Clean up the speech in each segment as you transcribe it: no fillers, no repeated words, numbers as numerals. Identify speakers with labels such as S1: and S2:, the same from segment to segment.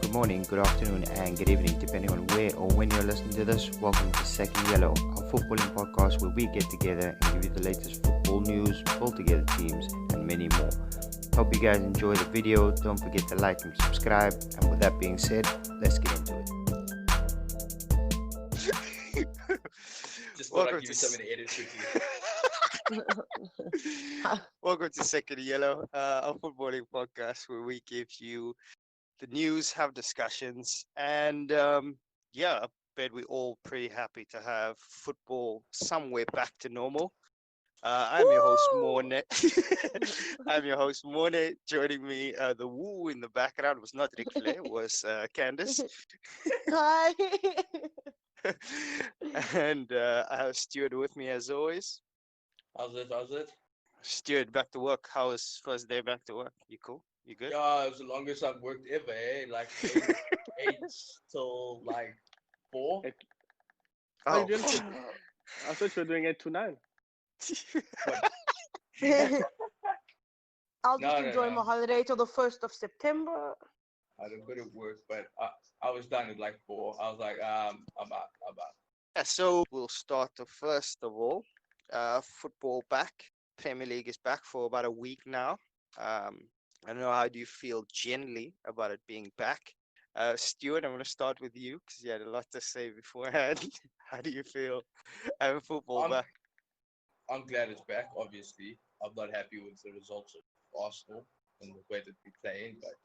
S1: good morning, good afternoon, and good evening, depending on where or when you're listening to this. Welcome to Second Yellow, our footballing podcast where we get together and give you the latest football news, pull together teams, and many more. Hope you guys enjoy the video. Don't forget to like and subscribe. And with that being said, let's get into it.
S2: Just thought I'd give you something to edit quickly.
S3: Welcome to Second Yellow, our footballing podcast where we give you the news, have discussions, and I bet we're all pretty happy to have football somewhere back to normal. I'm your host, Morne. I'm your host, Morne. Joining me, the woo in the background was not Rick Flair, was Candice.
S4: Hi.
S3: And I have Stuart with me as always.
S2: How's it?
S3: Stuart, back to work. How was first day back to work? You cool? You good?
S2: Yeah, it was the longest I've worked ever, eh? Like 8 till like 4.
S3: Oh,
S5: you didn't? I thought you were doing 8 to 9.
S4: I'll just enjoy my holiday till the 1st of September.
S2: I had a bit of work, but I was done at like 4. I was like, I'm out.
S3: Yeah, so we'll start first of all. Football back. Premier League is back for about a week now. I don't know, how do you feel generally about it being back? Stuart, I'm going to start with you because you had a lot to say beforehand. How do you feel having football back?
S2: I'm glad it's back, obviously. I'm not happy with the results of Arsenal and the way that we're playing, but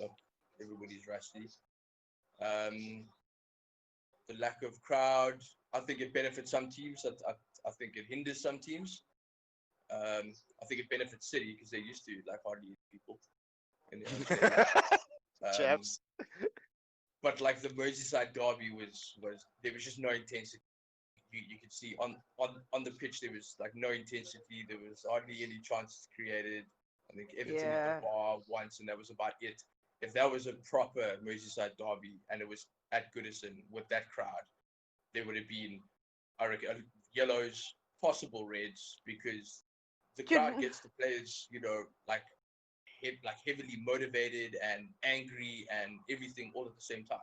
S2: look, everybody's rusty. The lack of crowd, I think it benefits some teams. I think it hinders some teams. I think it benefits City because they're used to like hardly people.
S3: Chaps.
S2: But like the Merseyside derby was there was just no intensity. You could see on the pitch there was like no intensity. There was hardly any chances created. I think Everton hit the bar once, and that was about it. If that was a proper Merseyside derby and it was at Goodison with that crowd, there would have been, I reckon, yellows, possible reds, because the crowd gets the players, like heavily motivated and angry and everything all at the same time.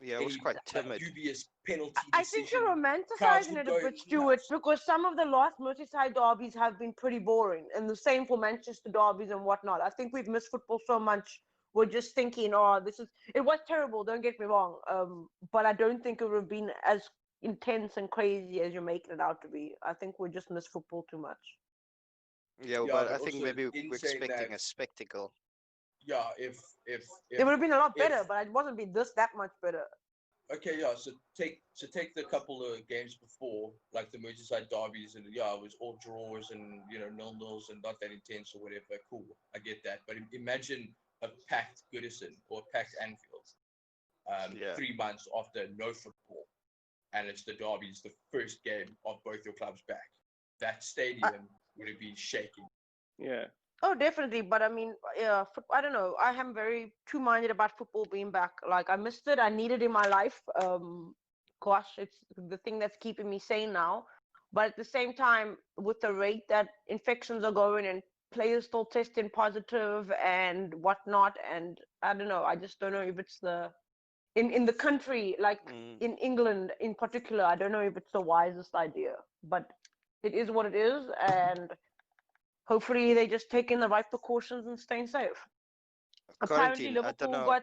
S3: Yeah, it was quite timid.
S2: Dubious penalty
S4: I think you're romanticizing it a bit, Stuart, because some of the last Merseyside derbies have been pretty boring, and the same for Manchester derbies and whatnot. I think we've missed football so much. We're just thinking, it was terrible, don't get me wrong, but I don't think it would have been as intense and crazy as you're making it out to be. I think we just miss football too much.
S3: Yeah, but I think maybe we're expecting a spectacle.
S2: Yeah, if
S4: it would have been a lot better, but it wasn't been that much better.
S2: Okay, yeah. So take the couple of games before, like the Merseyside derbies, and it was all draws and 0-0s and not that intense or whatever. Cool, I get that. But imagine a packed Goodison or a packed Anfield, 3 months after no football, and it's the derbies, the first game of both your clubs back. That stadium would have been shaking.
S5: Yeah.
S4: Oh, definitely. But I mean, I don't know. I am very two-minded about football being back. Like, I missed it. I need it in my life. It's the thing that's keeping me sane now. But at the same time, with the rate that infections are going and players still testing positive and whatnot, and I don't know. I just don't know if it's in the country, like in England in particular, I don't know if it's the wisest idea. But it is what it is, and hopefully they just taking the right precautions and staying safe. Apparently Liverpool got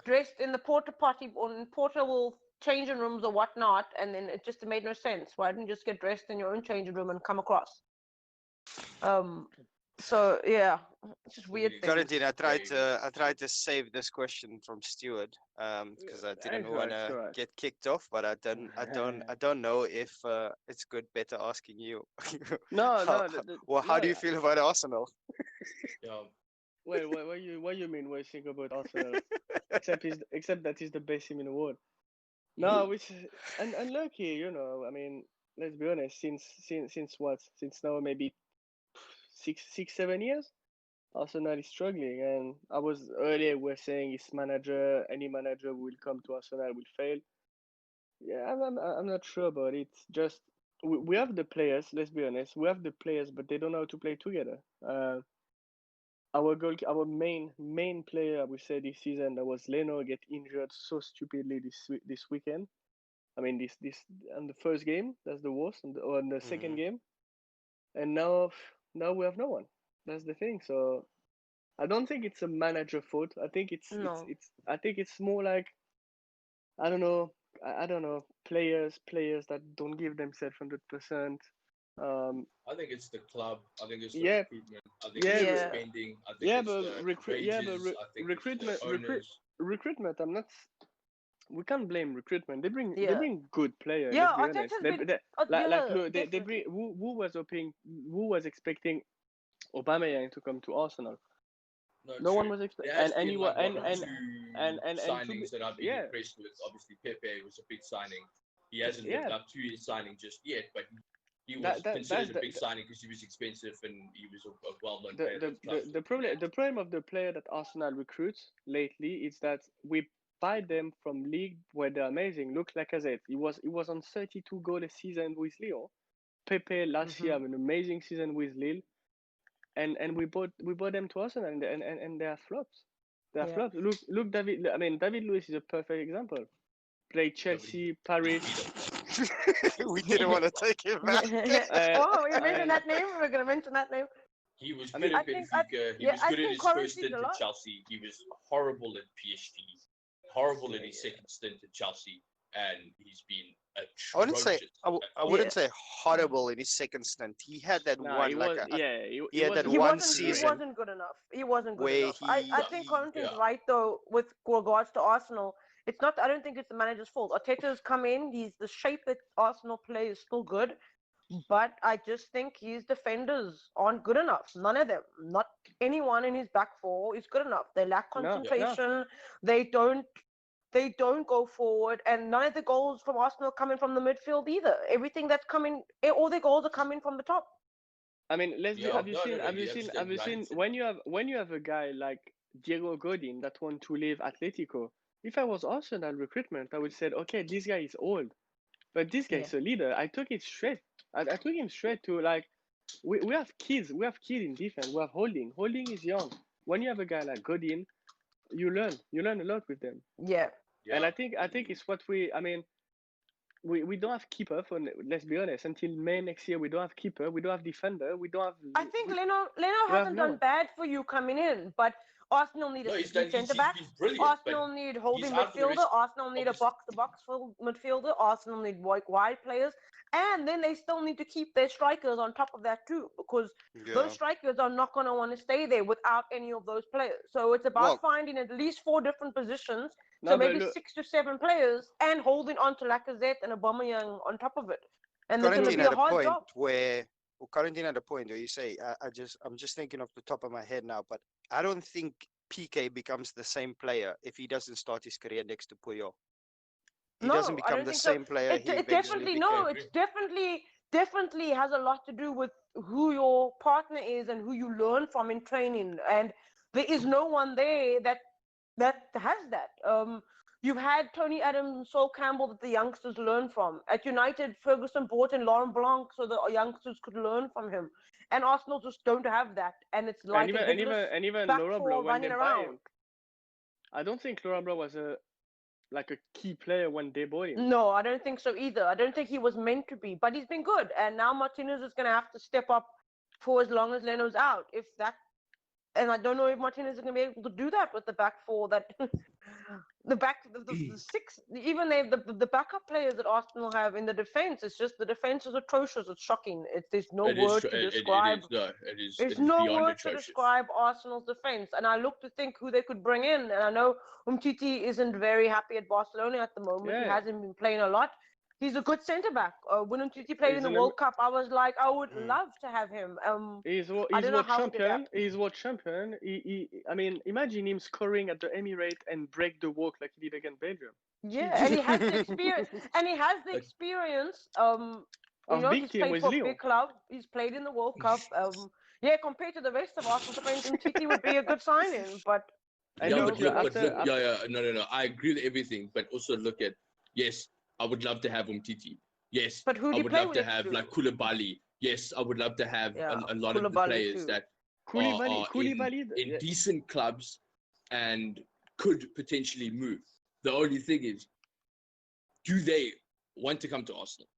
S4: dressed in the porta potty or in portable changing rooms or whatnot, and then it just made no sense. Why didn't you just get dressed in your own changing room and come across? So yeah, it's just weird things.
S3: Quarantine. I tried to save this question from Stuart because I didn't want to get kicked off, but I don't know if it's better asking you. How do you feel about Arsenal?
S5: Yeah. Wait, what you mean? What you think about Arsenal? except that he's the best team in the world. No, which and unlucky, I mean, let's be honest. Since what? Since now maybe 6-7 years, Arsenal is struggling. And I was earlier we're saying any manager who will come to Arsenal will fail. Yeah, I'm not sure about it. Just we have the players. Let's be honest. We have the players, but they don't know how to play together. our main player, I would say this season, that was Leno, get injured so stupidly this weekend. I mean, this on the first game, that's the worst, or on the second
S3: Mhm.
S5: game, and now we have no one. That's the thing. So I don't think it's a manager fault. I think
S4: No.
S5: I think it's more like, I don't know. I don't know, players that don't give themselves 100%.
S2: I think it's the club. I think it's the
S5: Yeah,
S2: recruitment. I think
S5: yeah,
S2: it's the
S4: Yeah.
S2: spending. I think
S5: yeah,
S2: it's
S5: but
S2: the wages. I think it's the owners.
S5: recruitment. We can't blame recruitment. They
S4: Yeah.
S5: bring good players.
S4: Yeah.
S5: Let's be honest.
S4: Arteta's been.
S5: Like
S4: Yeah.
S5: look, they bring
S4: Definitely.
S5: who was expecting Aubameyang to come to Arsenal.
S2: No,
S5: No one
S2: true.
S5: was expecting,
S2: There has
S5: and
S2: been
S5: you were
S2: like one or two
S5: and to be,
S2: signings that I've been
S5: yeah,
S2: impressed with. Obviously, Pepe was a big signing. He hasn't
S5: yeah.
S2: lived up to his signing just yet, but he was
S5: That's
S2: considered a big signing because he was expensive and he was a well-known
S5: the,
S2: player at
S5: the,
S2: the club.
S5: the, the problem the problem of the player that Arsenal recruits lately is that we buy them from league where they're amazing. Look, like I said, he was on 32 goal a season with Lyon. Pepe last year
S4: Hmm.
S5: had an amazing season with Lille, and we bought them to Arsenal, and they are flops. They are
S4: Yeah.
S5: flops. Look, David. I mean, David Luiz is a perfect example. Played
S2: Nobody,
S5: Chelsea,
S2: he
S5: Paris,
S2: beat him.
S3: We didn't want to take it back.
S5: uh,
S4: Oh, you mentioned
S5: and
S4: that name. We're gonna mention that name.
S2: He was
S5: I
S2: good
S5: mean,
S4: I
S2: at
S4: think.
S2: Benfica. He
S4: Yeah.
S2: was
S4: I
S2: good at
S4: think
S2: his first
S4: currency is
S2: stint
S4: a
S2: at
S4: lot.
S2: Chelsea. He was horrible at PSG. Horrible
S5: yeah,
S2: at his second stint at Chelsea, and he's been
S3: I wouldn't say
S2: atrocious at
S3: I
S4: Yeah.
S3: wouldn't
S2: Arsenal.
S3: say horrible in his second stint. He had that
S5: nah,
S3: one
S5: he
S3: like
S5: was. Yeah,
S3: he
S5: he
S3: had that
S5: wasn't
S4: He
S3: one
S4: wasn't.
S5: wasn't
S4: He
S5: great.
S3: season
S4: wasn't good enough. He wasn't good
S3: where
S4: enough. I
S2: No,
S4: think
S3: he
S4: Conan's
S2: yeah,
S4: right though with regards to Arsenal. It's not. I don't think it's the manager's fault. Arteta's come in. He's the shape that Arsenal play is still good, but I just think his defenders aren't good enough. None of them. Not anyone in his back four is good enough. They lack
S5: No,
S2: yeah.
S5: no.
S4: concentration. They don't. They don't go forward, and none of the goals from Arsenal coming from the midfield either. Everything that's coming, all their goals are coming from the top.
S5: I mean, let's be.
S2: Yeah,
S5: Have you
S2: no, no,
S5: seen?
S2: no.
S5: Have you
S2: You're
S5: seen? Have
S2: absolutely
S5: you
S2: right.
S5: seen when you have a guy like Diego Godin that want to leave Atletico? If I was Arsenal recruitment, I would say, okay, this guy is old, but this guy
S4: Yeah.
S5: is a leader. I took it straight. I took him straight to, like, we have kids. We have kids in defense. We have Holding. Holding is young. When you have a guy like Godin, you learn. You learn a lot with them.
S4: Yeah.
S5: And
S2: Yeah,
S5: I think it's what we. I mean, we don't have keeper for. Let's be honest. Until May next year, we don't have keeper. We don't have defender. We don't have.
S4: I think Leno
S5: We have
S4: hasn't
S5: no
S4: done
S5: one.
S4: bad for you coming in, but Arsenal need a
S2: no, he's
S4: sticky
S2: done.
S4: centre
S2: He's
S4: back.
S2: been brilliant, but
S4: Arsenal need
S2: he's
S4: holding
S2: out for the
S4: midfielder.
S2: rest.
S4: Arsenal need a
S2: Obviously,
S4: box-to-box midfielder. Arsenal need wide players, and then they still need to keep their strikers on top of that too, because those
S3: yeah.
S4: strikers are not going to want to stay there without any of those players. So it's about
S3: Well,
S4: finding at least 4 different positions, so
S5: No, but
S4: maybe
S5: look,
S4: 6 to 7 players, and holding on to Lacazette and Aubameyang on top of it. And it's going to
S5: look.
S3: Quarantine
S4: be a
S3: at a
S4: hard
S3: point
S4: job.
S3: where quarantine at a point where you say I'm just thinking off the top of my head now, but I don't think PK becomes the same player if he doesn't start his career next to Puyol. He doesn't
S4: No, I
S3: become
S4: don't
S3: the
S4: think so.
S3: same player
S4: It,
S3: he
S4: it
S3: eventually
S4: definitely no.
S3: became.
S4: It's definitely has a lot to do with who your partner is and who you learn from in training. And there is no one there that has that. You've had Tony Adams and Sol Campbell that the youngsters learn from. At United, Ferguson brought in Laurent Blanc so the youngsters could learn from him. And Arsenal just don't have that. And it's
S5: and
S4: like a
S5: even and
S4: headless
S5: even and even
S4: back
S5: Laurent
S4: four
S5: Blanc, when they
S4: running
S5: buy
S4: around.
S5: him, I don't think Laurent Blanc was a key player when they bought him.
S4: No, I don't think so either. I don't think he was meant to be, but he's been good. And now Martinez is going to have to step up for as long as Leno's out. If that, and I don't know if Martinez is going to be able to do that with the back four. That the six, even the backup players that Arsenal have in the defense. It's just the defense is atrocious. It's shocking. There's no
S2: it is.
S4: word to
S2: It
S4: describe.
S2: is. No, it is.
S4: There's
S2: It is
S4: no
S2: beyond
S4: word to
S2: atrocious.
S4: describe Arsenal's defense. And I look to think who they could bring in. And I know Umtiti isn't very happy at Barcelona at the moment. He
S5: Yeah,
S4: hasn't been playing a lot. He's a good centre back. When Umtiti played in
S5: he's
S4: the
S5: an
S4: World Cup, I was like, I would
S3: Mm.
S4: love to have him. I
S5: he's
S4: don't know
S5: world
S4: how he'd
S5: champion.
S4: adapt.
S5: He's world champion. I mean, imagine him scoring at the Emirates and break the walk like he did against Belgium.
S4: Yeah, and he has the experience. And he has the
S2: But
S4: experience.
S5: Of big
S4: He's
S5: team
S4: played
S5: with
S4: for a
S5: Lyon.
S4: big club. He's played in the World Cup. Yeah, compared to the rest of Arsenal defense, Umtiti would be a good signing. But
S5: And
S2: yeah,
S5: look,
S2: but look,
S5: after
S2: no. I agree with everything, but also look at, yes, I would love to have Umtiti. Yes,
S4: but who
S2: I
S4: do you
S2: would
S4: play
S2: love
S4: with
S2: to
S4: next
S2: have
S4: to?
S2: like Koulibaly. Yes, I would love to have
S4: Yeah,
S2: a lot of the
S4: Koulibaly
S2: players
S4: too.
S5: Koulibaly,
S2: in decent clubs and could potentially move. The only thing is, do they want to come to Arsenal?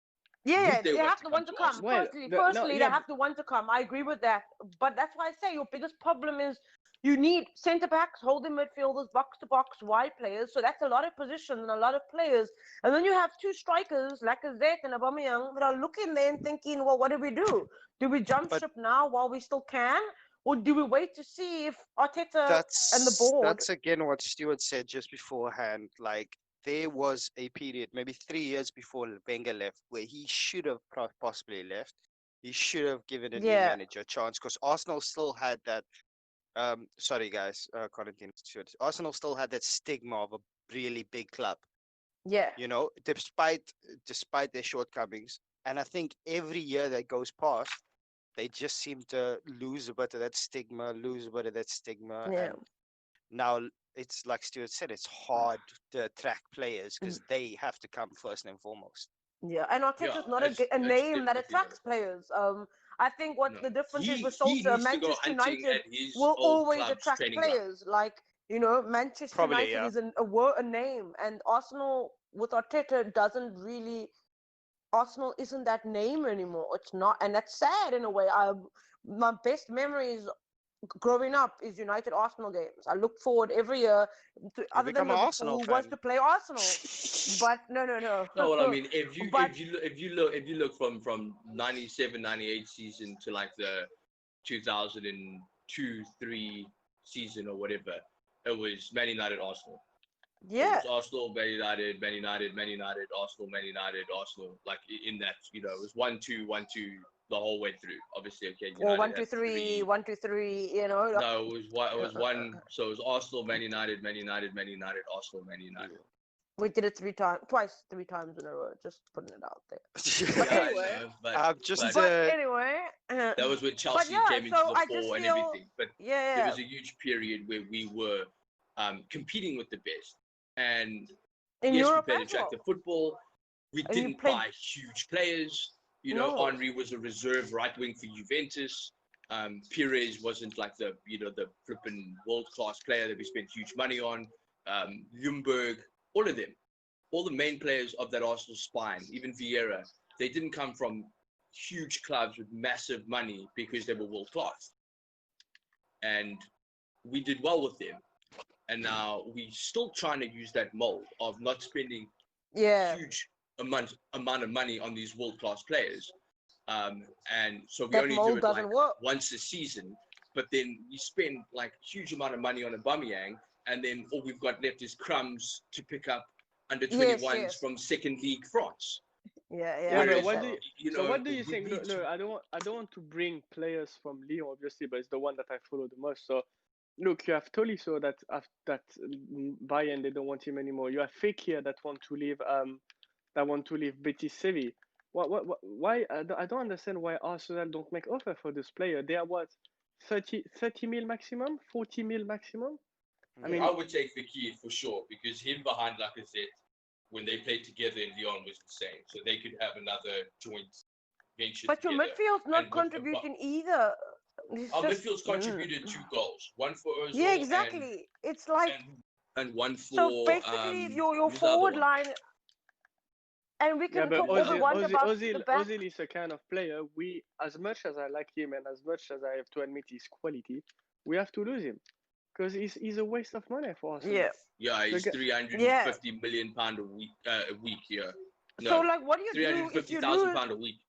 S4: Yeah,
S2: Would
S4: they have to
S2: come
S4: want to come.
S2: Arsenal?
S5: Well,
S4: Firstly, they have to want to come. I agree with that. But that's why I say your biggest problem is you need centre backs, holding midfielders, box to box, wide players. So that's a lot of positions and a lot of players. And then you have two strikers, Lacazette and Aubameyang, that are looking there and thinking, well, what do we do? Do we jump ship now while we still can? Or do we wait to see if Arteta and the board...
S3: That's again what Stuart said just beforehand. Like, there was a period, maybe 3 years before Wenger left, where he should have possibly left. He should have given a new manager a chance, because Arsenal still had that. Sorry guys, Constantine, Stuart. Arsenal still had that stigma of a really big club.
S4: Yeah.
S3: You know, despite their shortcomings, and I think every year that goes past, they just seem to lose a bit of that stigma,
S4: Yeah.
S3: and now it's like Stuart said, it's hard to attract players because they have to come first and foremost.
S4: Yeah, and Arteta's not a name that attracts players. I think what the difference is with Solskjaer, Manchester United will always attract players. Like, you know, Manchester United is a name, and Arsenal with Arteta doesn't really. Arsenal isn't that name anymore. It's not, and that's sad in a way. My best memories growing up is United Arsenal games. I look forward every year to, other than Liverpool, who wants to play Arsenal. But no.
S2: No, well, I mean, if you look from 97, 98 season to like the 2002-3 season or whatever, it was Man United Arsenal.
S4: Yeah.
S2: It was Arsenal, Man United, Man United, Man United, Arsenal, Man United, Arsenal. Like in that, you know, it was 1-2, 1-2 the whole way through. Obviously, okay.
S4: Or 1-2-3, 1-2-3. You know.
S2: No, it was one. So it was Arsenal, Man United, Man United, Man United, Arsenal, Man United.
S4: We did it three times in a row. Just putting it out there. But anyway, anyway,
S2: that was when Chelsea came into the fore and everything. But there was a huge period where we were competing with the best, and
S4: in
S2: yes,
S4: Europe
S2: we played attractive football. We didn't buy huge players. You know, Henry was a reserve right wing for Juventus. Pires wasn't like the flippin' world class player that we spent huge money on. Ljungberg, all of them, all the main players of that Arsenal spine, even Vieira, they didn't come from huge clubs with massive money because they were world class. And we did well with them. And now we're still trying to use that mold of not spending huge amount of money on these world class players. And so we only do it like once a season, but then we spend like huge amount of money on Aubameyang, and then all we've got left is crumbs to pick up under 21s from second league France.
S5: Whereas, what do you think? No, I don't want to bring players from Lyon, obviously, but it's the one that I follow the most. So look, you have Tolisso that Bayern, they don't want him anymore. You have Fekir that want to leave Betis Sevilla. Why? I don't understand why Arsenal don't make offer for this player. They are what, 30 mil maximum, 40 mil maximum.
S2: I mean, I would take Fekir for sure, because him behind Lacazette when they played together in Lyon was insane. So they could have another joint venture.
S4: But
S2: together.
S4: Your midfield's not contributing either.
S2: Our midfield's contributed 2 goals, one for Ozil.
S4: Yeah, exactly. It's like
S2: and one for.
S4: So basically, your forward line. And we can talk all we want about the back.
S5: Ozil is a kind of player. We, as much as I like him and as much as I have to admit his quality, we have to lose him because he's a waste of money for us.
S2: Yeah, he's 350 million pound a week. No,
S4: so like, what do you do if you lose
S2: £350,000 a week?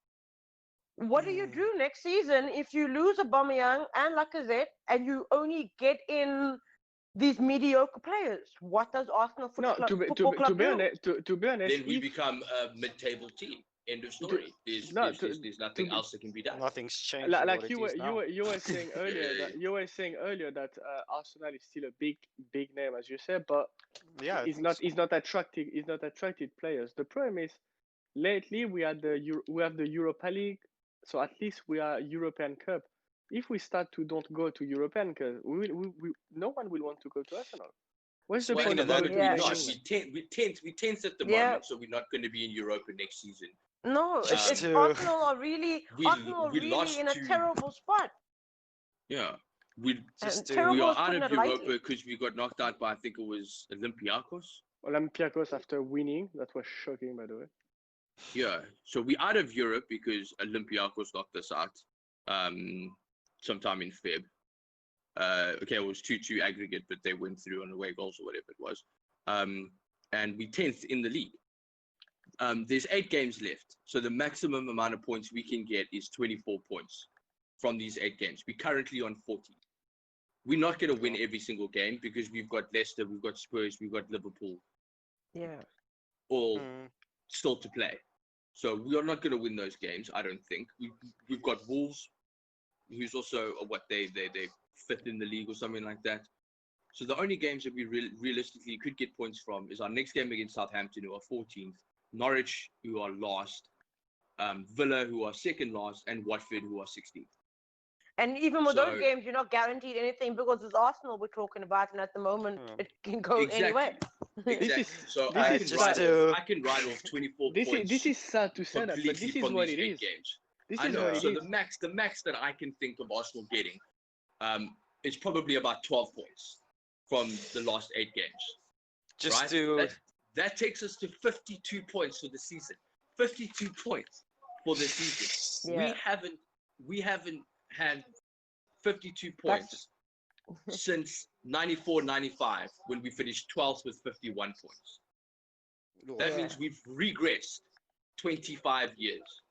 S4: What do you do next season if you lose Aubameyang and Lacazette and you only get in these mediocre players? What does Arsenal Football Club do?
S5: To be honest,
S2: then we become a mid-table team. End of story. There's nothing else that can be done.
S3: Nothing's changed.
S5: Like you were saying earlier that Arsenal is still a big name, as you said, but it's not attractive. It's not attracted players. The problem is lately we have the Europa League, so at least we are European Cup. If we start to don't go to European Cup, no one will want to go to Arsenal. What's the point of that?
S2: We tense at the moment, so we're not going to be in Europa next season.
S4: No, Arsenal are really in a terrible spot.
S2: Yeah,
S6: We
S3: Just to
S4: terrible
S6: we are
S4: is
S6: out
S4: putting
S6: of
S4: it lightly.
S6: Europa because we got knocked out by, I think it was Olympiacos.
S5: Olympiacos after winning. That was shocking, by the way.
S6: Yeah, so we out of Europe because Olympiacos knocked us out sometime in Feb. Okay, it was 2-2 aggregate, but they went through on away goals or whatever it was. And we 10th in the league. There's 8 games left, so the maximum amount of points we can get is 24 points from these 8 games. We're currently on 40. We're not going to win every single game because we've got Leicester, we've got Spurs, we've got Liverpool,
S4: Yeah.
S6: all still to play. So we are not going to win those games, I don't think. We've got Wolves, who's also they 5th in the league or something like that. So the only games that we realistically could get points from is our next game against Southampton, who are 14th, Norwich, who are last, Villa, who are second last, and Watford, who are 16th.
S4: And even with
S6: So-
S4: those games, you're not guaranteed anything because it's Arsenal we're talking about, and at the moment it can go anywhere.
S6: Exactly. So
S5: this
S6: I
S5: is
S6: can write off 24 points.
S5: This is sad to say that, but
S6: completely
S5: this is
S6: from
S5: what
S6: these
S5: it
S6: 8
S5: is.
S6: games.
S5: This
S6: I
S5: is
S6: know.
S5: what it
S6: So
S5: is.
S6: the max that I can think of Arsenal getting is probably about 12 points from the last 8 games.
S3: just
S6: right?
S3: to
S6: That takes us to 52 points for the season. 52 points for the season.
S4: Yeah.
S6: We haven't had 52 points since 94-95 when we finished 12th with 51 points. That
S4: Yeah.
S6: means we've regressed 25 years.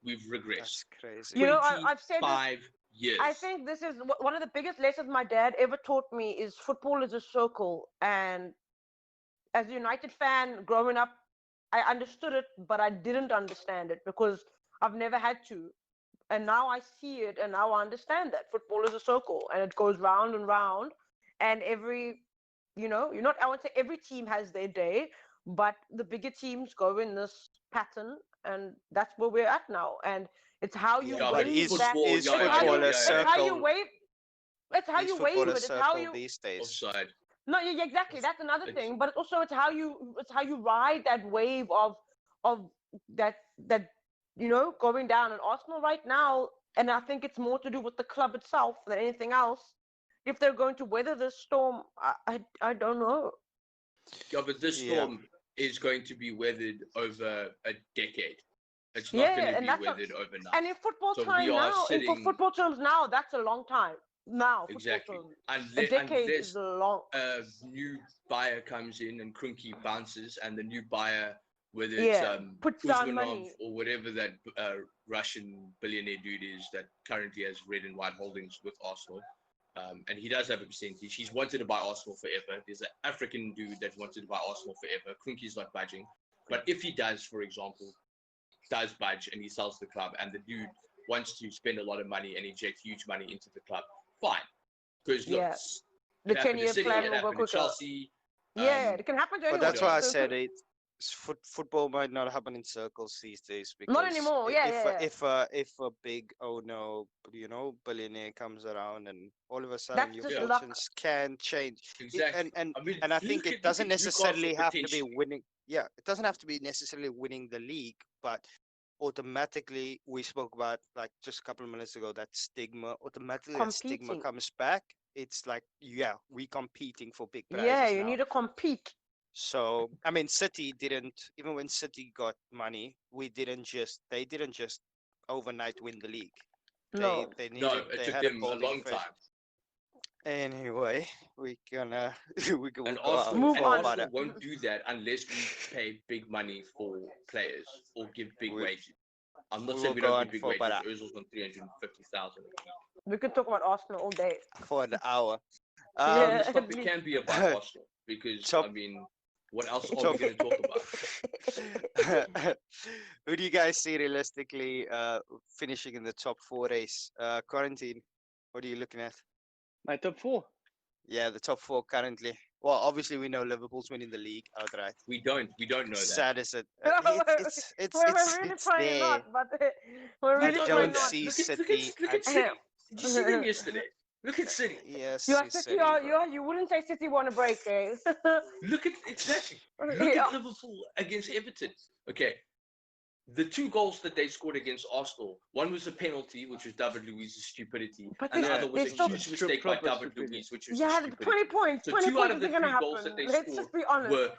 S6: We've regressed.
S3: that's crazy.
S4: You know, I've said this,
S6: 25 years.
S4: I think this is one of the biggest lessons my dad ever taught me is football is a circle. And as a United fan growing up, I understood it, but I didn't understand it because I've never had to. And now I see it, and now I understand that football is a circle, and it goes round and round. And every, I won't say every team has their day, but the bigger teams go in this pattern, and that's where we're at now. And it's how you
S6: Yeah, but
S4: wave
S3: is
S4: that.
S3: is
S6: yeah, yeah,
S3: football
S6: yeah,
S3: a
S6: yeah,
S4: It's how you
S3: circle?
S4: wave. It's how
S3: Is
S4: you
S3: football
S4: wave
S3: a
S4: it. It's how
S3: circle
S4: you.
S3: these days?
S6: offside.
S4: No, yeah, exactly. That's another
S6: It's-
S4: thing. But also, it's how you ride that wave of that going down. And Arsenal right now, and I think it's more to do with the club itself than anything else. If they're going to weather this storm, I don't know.
S6: Yeah, but this
S3: Yeah.
S6: storm is going to be weathered over a decade. It's not
S4: Yeah,
S6: going to
S4: and
S6: be
S4: that's
S6: weathered overnight.
S4: And in football
S6: So
S4: time
S6: we are
S4: now, in
S6: sitting-
S4: football terms now, that's a long time. Now, football
S6: Exactly.
S4: terms.
S6: Unless,
S4: A decade
S6: unless
S4: is long.
S6: a new buyer comes in and Kroenke bounces, and the new buyer, whether
S4: Yeah,
S6: it's
S4: puts down
S6: Usmanov
S4: money.
S6: or whatever that Russian billionaire dude is that currently has red and white holdings with Arsenal, and he does have a percentage. He's wanted to buy Arsenal forever. There's an African dude that wanted to buy Arsenal forever. Kroenke's not budging. But if he does, for example, does budge and he sells the club, and the dude wants to spend a lot of money and inject huge money into the club, fine. Because look,
S4: Yeah.
S6: it's-
S4: The
S6: it happened to
S4: 10-year
S6: City,
S4: plan
S6: it
S4: will go
S6: happened to
S4: quicker.
S6: Chelsea.
S4: Yeah, it can happen to anyone.
S3: But that's why I
S4: So-
S3: said it. Football might not happen in circles these days because
S4: Not anymore, yeah,
S3: if a big billionaire comes around and all of a sudden
S4: That's
S3: your
S4: just
S6: luck.
S3: fortunes can change.
S6: Exactly.
S3: And
S6: I mean,
S3: I think
S6: look
S3: it
S6: at
S3: doesn't
S6: Newcastle
S3: necessarily have to be
S6: potentially.
S3: winning. Yeah, it doesn't have to be necessarily winning the league, but automatically we spoke about like just a couple of minutes ago that stigma. Automatically, that stigma
S4: Competing.
S3: comes back. It's like we're competing for big prizes
S4: Yeah, you
S3: now.
S4: need to compete.
S3: So I mean, City didn't even when City got money, they didn't just overnight win the league.
S4: No.
S3: They needed.
S6: No, it
S3: they
S6: took
S3: had
S6: them a
S3: building
S6: long
S3: phase.
S6: time.
S3: Anyway, we gonna we can
S6: And
S3: go out
S6: Arsenal,
S4: Move
S3: and
S4: on.
S3: about
S6: Arsenal
S3: it.
S6: won't do that unless we pay big money for players or give big
S3: We-
S6: wages. I'm not
S3: we
S6: saying
S3: will
S6: we
S3: go
S6: don't
S3: on
S6: give big
S3: for
S6: wages.
S3: about
S6: Ozil's on 350,000.
S4: We could talk about Arsenal all day.
S3: for an hour.
S4: Yeah.
S6: This
S4: at
S6: topic
S4: least.
S6: can be about Arsenal because
S3: Top-
S6: I mean, what else are
S3: Top-
S6: we going to talk about?
S3: Who do you guys see realistically finishing in the top 4 race? Quarantine. What are you looking at?
S5: My top 4.
S3: Yeah, the top 4 currently. Well, obviously we know Liverpool's winning the league outright.
S6: We don't know that.
S3: Sad as it.
S4: No,
S3: It's
S4: we're really
S3: it's
S4: trying
S3: there.
S4: not, but we're
S3: I
S4: really
S3: don't
S4: trying not.
S3: see
S6: Look
S3: City.
S6: at City. Did you see them yesterday? Look at City.
S3: Yes,
S4: You are
S3: it's
S4: City,
S3: City, bro.
S4: you wouldn't say City want a break, eh?
S6: Look at exactly. Look
S4: Yeah.
S6: at Liverpool against Everton. Okay, the 2 goals that they scored against Arsenal, one was a penalty, which was David Luiz's stupidity,
S4: But
S6: and the
S5: Yeah,
S6: other was a
S4: they still-
S6: huge mistake by
S5: proper
S6: David
S5: stupidity.
S6: Luiz, which was
S4: Yeah,
S6: stupidity.
S4: 20 points.
S6: So
S4: 20
S6: 2 out
S4: points
S6: of the
S4: isn't gonna
S6: 3 goals
S4: happen.
S6: that they
S4: Let's
S6: scored
S4: just be honest.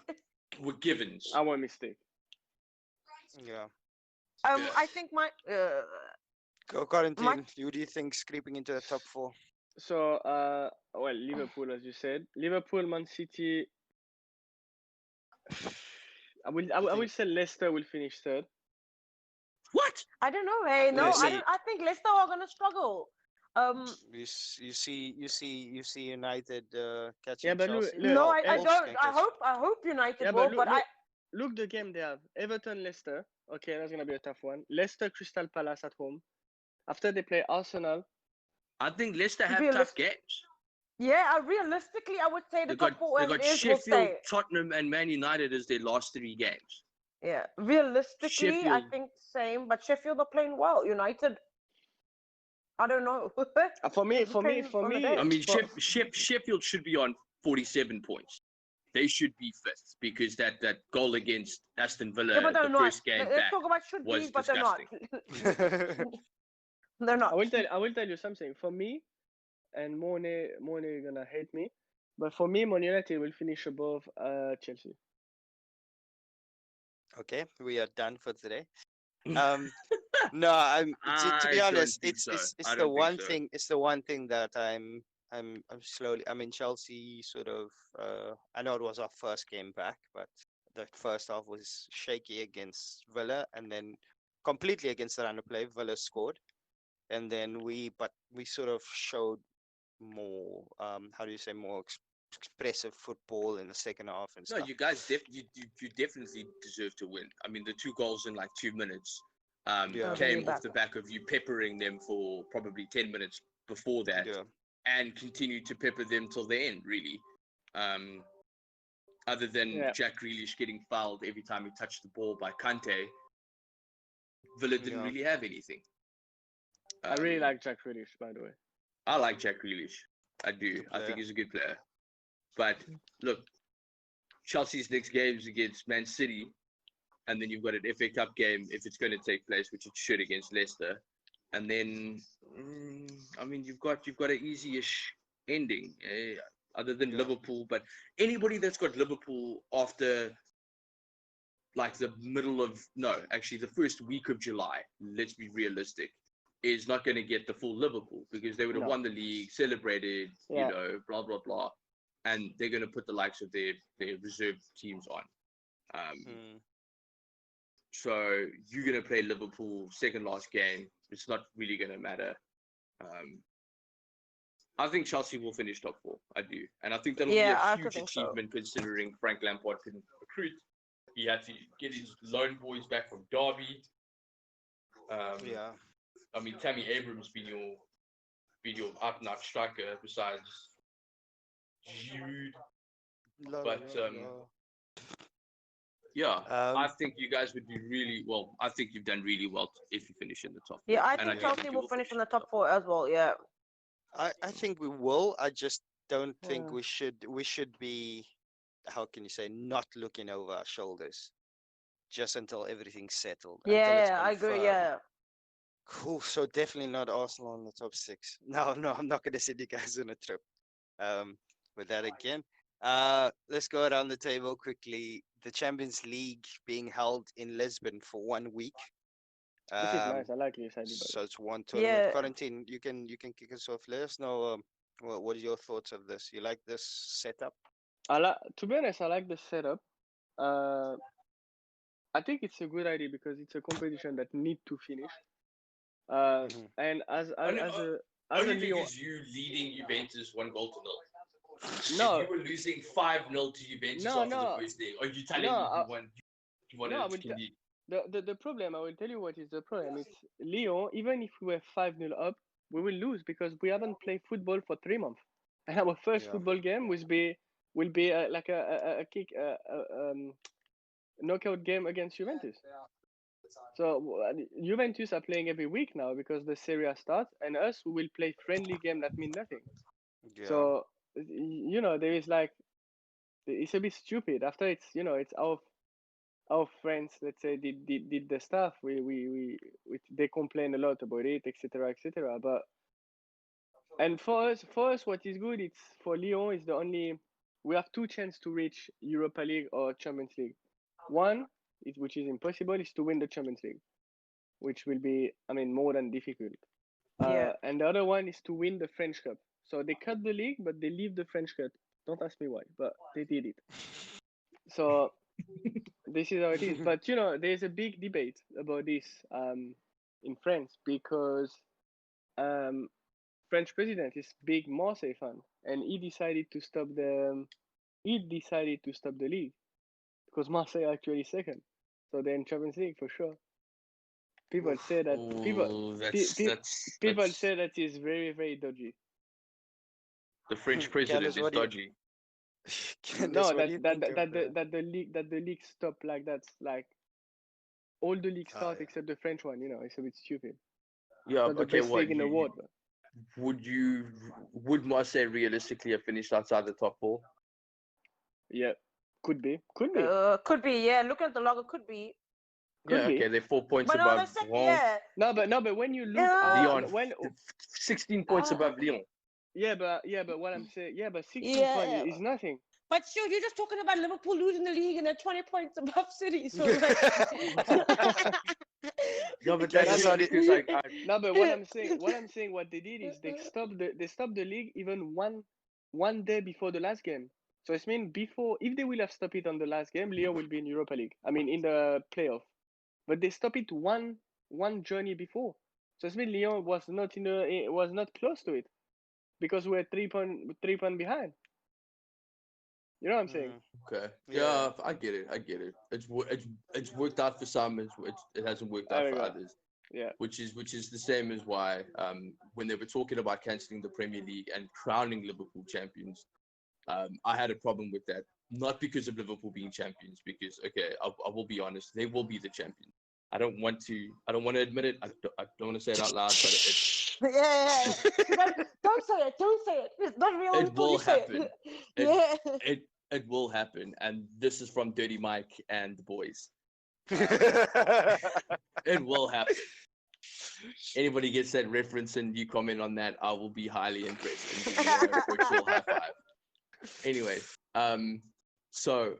S6: were givens.
S5: Our mistake.
S3: Yeah.
S6: Yeah.
S4: I think
S3: Go quarantine. Who do you think's creeping into the top 4?
S5: So, well, Liverpool, as you said, Liverpool, Man City. I will say Leicester will finish third.
S6: What?
S4: I don't know. Hey, no,
S3: Yeah,
S4: I
S3: see-
S4: don't. I think Leicester are gonna struggle.
S3: You see United catching
S5: Yeah, but
S3: Chelsea.
S5: look,
S4: No,
S5: I
S4: I
S3: Wolves
S4: don't.
S3: can
S4: I
S3: catch-
S4: hope United
S5: Yeah,
S4: will,
S5: but
S4: but
S5: look the game they have. Everton, Leicester. Okay, that's gonna be a tough one. Leicester, Crystal Palace at home. After they play Arsenal.
S6: I think Leicester have tough
S4: Realistic-
S6: games.
S4: yeah, realistically, I would say the top 4
S6: they
S4: as
S6: got
S4: it is will
S6: Sheffield,
S4: stay.
S6: Tottenham, and Man United as their last 3 games.
S4: Yeah, realistically, I
S6: Sheffield-
S4: think same. But Sheffield are playing well. United, I don't know.
S5: For me,
S4: Depends on the day.
S6: I mean,
S5: for-
S6: Sheffield should be on 47 points. They should be 5th because that goal against Aston Villa,
S4: Yeah, but they're
S6: the
S4: not.
S6: first game
S4: Let's
S6: back,
S4: talk about should
S6: was
S4: be, but they're not. They're not.
S5: I will tell you something. For me, and Mone gonna hate me, but for me, Man United will finish above Chelsea.
S3: Okay, we are done for today. No, to be
S6: I
S3: honest,
S6: don't think
S3: it's
S6: so.
S3: it's
S6: I
S3: it's
S6: don't
S3: the
S6: think
S3: one
S6: so.
S3: thing. It's the one thing that I'm slowly. I mean, Chelsea sort of. I know it was our first game back, but the first half was shaky against Villa, and then completely against the run of play. Villa scored, and then we sort of showed more. How do you say, more expressive football in the second half and
S6: No,
S3: stuff.
S6: you guys, you definitely deserve to win. I mean, the 2 goals in like 2 minutes
S3: Yeah.
S6: came
S4: Really
S6: off the back of you peppering them for probably 10 minutes before that,
S3: Yeah.
S6: and continued to pepper them till the end, really. Other than
S5: Yeah.
S6: Jack Grealish getting fouled every time he touched the ball by Kante, Villa didn't
S3: Yeah.
S6: really have anything.
S5: I really
S6: Um,
S5: like Jack Grealish, by the way.
S6: I like Jack Grealish. I do.
S3: Good
S6: I think
S3: player.
S6: he's a good player. But look, Chelsea's next game is against Man City, and then you've got an FA Cup game if it's going to take place, which it should, against Leicester, and then I mean you've got an easy-ish ending, other than
S3: Yeah.
S6: Liverpool. But anybody that's got Liverpool after like the first week of July, let's be realistic, is not going to get the full Liverpool because they would have
S5: No.
S6: won the league, celebrated,
S5: Yeah.
S6: blah blah blah, and they're going to put the likes of their reserve teams on.
S3: Hmm.
S6: So you're going to play Liverpool second last game. It's not really going to matter. I think Chelsea will finish top 4. I do, and I think that'll
S4: Yeah, I
S6: be a
S4: also
S6: huge
S4: think so.
S6: achievement considering Frank Lampard couldn't recruit. He had to get his loan boys back from Derby.
S3: Yeah.
S6: I mean, Tammy Abrams been your up-and-up striker besides Jude. But yeah, I think you guys would do really well. I think you've done really well if you finish in the top 4.
S4: Yeah, I
S6: And
S4: think
S6: do
S4: Chelsea
S6: you
S4: will finish in the top 4 as well. Yeah.
S3: I think we will. I just don't think
S4: Yeah.
S3: we should be, how can you say, not looking over our shoulders just until everything's settled. Until it's
S4: Yeah, I agree.
S3: confirmed.
S4: Yeah.
S3: Cool. So definitely not Arsenal in the top 6. No, I'm not gonna send you guys on a trip. With that again. Let's go around the table quickly. The Champions League being held in Lisbon for 1 week.
S5: Which is nice. I like this idea.
S3: So it's one tournament.
S4: Yeah.
S3: Quarantine. You can kick us off. Let us know. What are your thoughts of this? You like this setup?
S5: To be honest, I like the setup. I think it's a good idea because it's a competition that need to finish. And as a
S6: Only
S5: Lyon,
S6: because you leading Juventus 1-0.
S5: No.
S6: If you were losing 5-0 to Juventus
S5: No,
S6: after
S5: no.
S6: the first day, are you telling
S5: No,
S6: me you want
S5: no, I
S6: to
S5: will
S6: concede?
S5: the problem, I will tell you what is the problem. It's Lyon, even if we were 5-0 up, we will lose because we haven't played football for 3 months. And our first
S3: Yeah.
S5: football game will be like a knockout game against Juventus. So Juventus are playing every week now because the Serie A starts, and us we will play friendly game that mean nothing.
S3: Yeah.
S5: So there is like, it's a bit stupid. After it's it's how France, let's say, did the stuff. We they complain a lot about it, etc., etc. But and for us, what is good? It's for Lyon is the only we have two chances to reach Europa League or Champions League. One is which is impossible is to win the Champions League, which will be more than difficult.
S4: Yeah.
S5: And the other one is to win the French Cup. So they cut the league, but they leave the French Cup. Don't ask me why, but they did it. So this is how it is. But there's a big debate about this in France because um, French president is big Marseille fan, and he decided to stop the league because Marseille are actually second, so they're in Champions League for sure. People say that
S6: Oh,
S5: people
S6: that's
S5: say that is very very dodgy.
S6: the French
S3: Candace,
S6: president is
S3: what do you,
S6: dodgy.
S3: Candace,
S5: No,
S3: what do
S5: that
S3: you
S5: that
S3: think
S5: that,
S3: of
S5: that the that the league stop like that. Like all the leagues start
S3: yeah.
S5: except the French one. It's a bit stupid.
S6: Yeah.
S5: Not the
S6: Okay.
S5: best
S6: What
S5: league in the world. But
S6: would Marseille realistically have finished outside the top four?
S5: yeah, could be.
S4: Could be. Yeah. Looking at the logo, could be.
S6: Yeah. Okay. They're 4 points
S4: But no,
S6: above
S4: they're second.
S6: Lyon.
S4: Yeah.
S5: No, but when you look
S4: Yeah.
S6: Lyon,
S5: when
S6: 16 points above Lyon.
S5: but what I'm saying, but 16
S4: Yeah.
S5: points is nothing.
S4: But sure, you're just talking about Liverpool losing the league and they're 20 points above City. So like,
S6: No, but
S3: Candace,
S6: that's
S3: how
S6: only
S3: do
S6: because like
S5: No, but what I'm saying, what they did is they stopped the league even one day before the last game. So it means before, if they will have stopped it on the last game, Lyon will be in Europa League. In the playoff. But they stopped it one journey before. So it means Lyon was not close to it because we're 3 point behind. You know what I'm saying?
S6: okay,
S3: Yeah.
S6: yeah, I get it. It's worked out for some. It hasn't worked out
S5: There we
S6: for
S5: go.
S6: others.
S5: Yeah.
S6: Which is the same as why when they were talking about cancelling the Premier League and crowning Liverpool champions, I had a problem with that. Not because of Liverpool being champions, because okay, I will be honest, they will be the champions. I don't want to admit it. I don't want to say it out loud, but
S4: yeah. Don't say it. Don't say it. It's not real
S6: it
S4: until
S6: will
S4: you say
S6: happen.
S4: it.
S6: It,
S4: Yeah.
S6: it will happen, and this is from Dirty Mike and the boys. It will happen. Anybody gets that reference and you comment on that, I will be highly impressed and give you a virtual high five. Anyway, so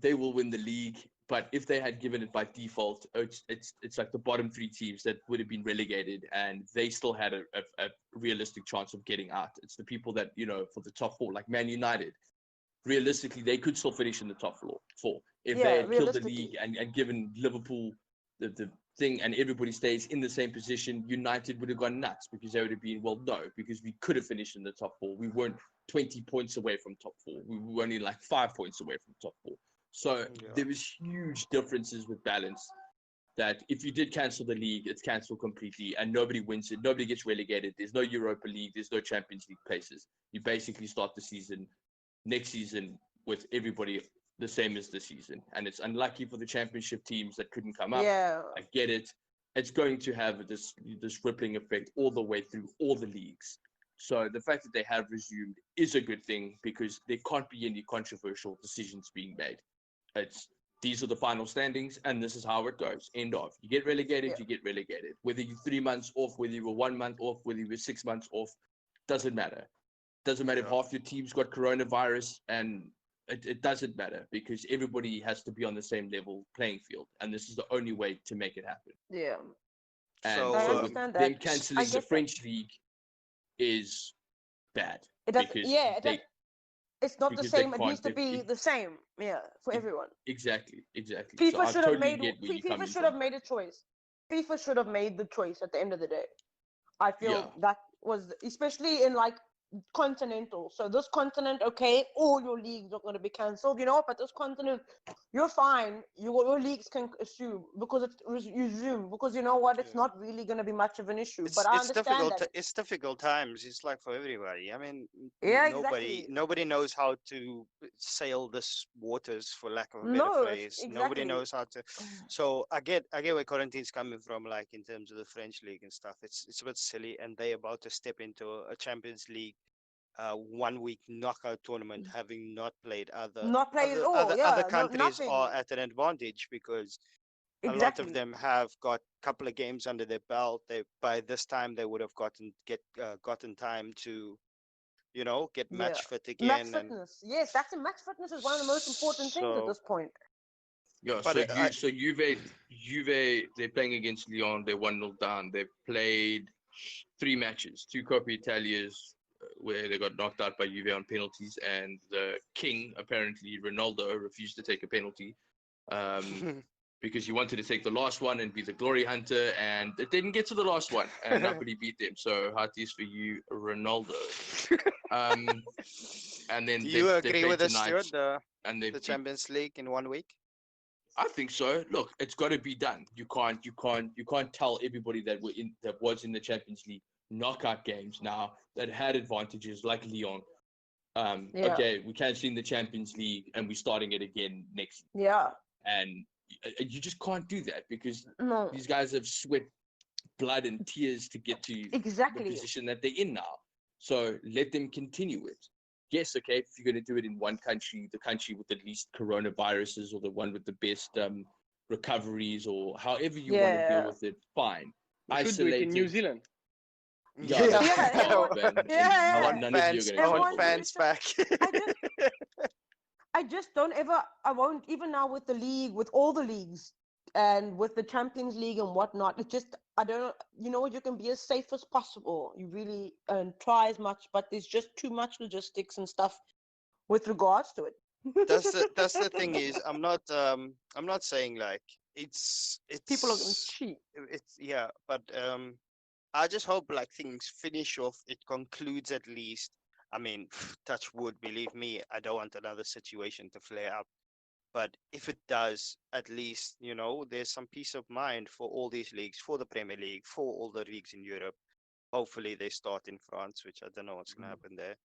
S6: they will win the league, but if they had given it by default, it's like the bottom three teams that would have been relegated, and they still had a realistic chance of getting out. It's the people that for the top four, like Man United. Realistically, they could still finish in the top four if they had killed the league and given Liverpool the thing, and everybody stays in the same position. United would have gone nuts because they would have been, well, no, because we could have finished in the top four. We weren't 20 points away from top four. We were only like 5 points away from top four. So there was huge differences with balance. That if you did cancel the league, it's cancelled completely, and nobody wins it. Nobody gets relegated. There's no Europa League. There's no Champions League places. You basically start the season next season with everybody the same as this season, and it's unlucky for the championship teams that couldn't come up.
S4: Yeah.
S6: I get it. It's going to have this rippling effect all the way through all the leagues. So the fact that they have resumed is a good thing because there can't be any controversial decisions being made. These are the final standings, and this is how it goes. End of. You get relegated, you get relegated. Whether you're 3 months off, whether you were 1 month off, whether you were 6 months off, doesn't matter. Doesn't matter if half your team's got coronavirus, and it doesn't matter because everybody has to be on the same level playing field, and this is the only way to make it happen.
S4: Yeah.
S6: And
S3: So,
S4: I
S6: so
S4: understand
S6: them
S4: that.
S6: cancelling the
S4: get that.
S6: French league is bad
S4: It does.
S6: because
S4: Yeah. It's not the
S6: because they
S4: same. It
S6: can't
S4: needs to be the same. Yeah, for everyone.
S6: exactly. So
S4: FIFA
S6: I
S4: should have
S6: totally
S4: made.
S6: get where you're
S4: FIFA
S6: coming
S4: should
S6: from.
S4: have made a choice. FIFA should have made the choice at the end of the day. I feel
S6: Yeah.
S4: that was especially in like continental. So this continent, okay, all your leagues are going to be cancelled, but this continent, you're fine. Your leagues can assume because it's resume because you know what, it's not really going to be much of an issue. But I
S3: it's
S4: understand
S3: difficult.
S4: that.
S3: It's difficult times. It's like for everybody.
S4: Yeah,
S3: nobody
S4: exactly.
S3: knows how to sail this waters, for lack of a better
S4: No,
S3: phrase. Nobody
S4: exactly.
S3: knows how to. So I get where Corentin's coming from, like in terms of the French league and stuff. It's a bit silly, and they about to step into a Champions League 1 week knockout tournament, having not played
S4: Not played at all.
S3: other
S4: Yeah, no,
S3: countries
S4: nothing.
S3: are at an advantage because a lot of
S4: Exactly.
S3: them have got a couple of games under their belt. They by this time they would have gotten time to get
S4: Yeah.
S3: match fit
S4: Match
S3: again, and
S4: fitness. Yes, that's a match fitness is one of the most important things at
S3: so.
S4: this point.
S6: Yeah,
S3: But
S6: so Juve, they're playing against Lyon. They're 1-0 down. They've played 3 matches, 2 Coppa Italias, where they got knocked out by Juve on penalties, and the king, apparently Ronaldo, refused to take a penalty because he wanted to take the last one and be the glory hunter, and it didn't get to the last one, and Napoli beat them. So hearties for you, Ronaldo. And then
S3: Do
S6: they
S3: you
S6: they
S3: agree
S6: play
S3: with us,
S6: tonight,
S3: Stuart?
S6: and they
S3: The
S6: beat.
S3: Champions League in 1 week?
S6: I think so. Look, it's got to be done. You can't tell everybody that was in the Champions League knockout games now that had advantages like Lyon.
S4: Yeah.
S6: Okay, we can't see in the Champions League, and we're starting it again next.
S4: Yeah.
S6: And you just can't do that because
S4: No.
S6: these guys have sweat, blood, and tears to get to the
S4: Exactly.
S6: position that they're in now. So let them continue it. Yes, okay, if you're going to do it in one country, the country with the least coronaviruses or the one with the best recoveries or however you want to deal
S4: Yeah.
S6: with it, fine.
S5: We should do it in New
S6: Isolated.
S5: Zealand.
S6: Yeah, that's
S4: Yeah,
S6: too far,
S4: everyone-
S6: man. And
S4: yeah.
S3: I want
S6: none of you are
S3: fans.
S6: going
S3: I
S6: to
S3: want
S4: Everyone
S3: fans
S4: just-
S3: back.
S4: I just don't ever. I won't even now with the league, with all the leagues, and with the Champions League and whatnot. It just I don't. You know what? You can be as safe as possible. You really try as much, but there's just too much logistics and stuff with regards to it.
S3: That's the thing is I'm not saying like it's
S4: People are going to cheat.
S3: it's yeah, but I just hope like things finish off. It concludes at least. I mean, touch wood. Believe me, I don't want another situation to flare up. But if it does, at least there's some peace of mind for all these leagues, for the Premier League, for all the leagues in Europe. Hopefully, they start in France, which I don't know what's going to happen there.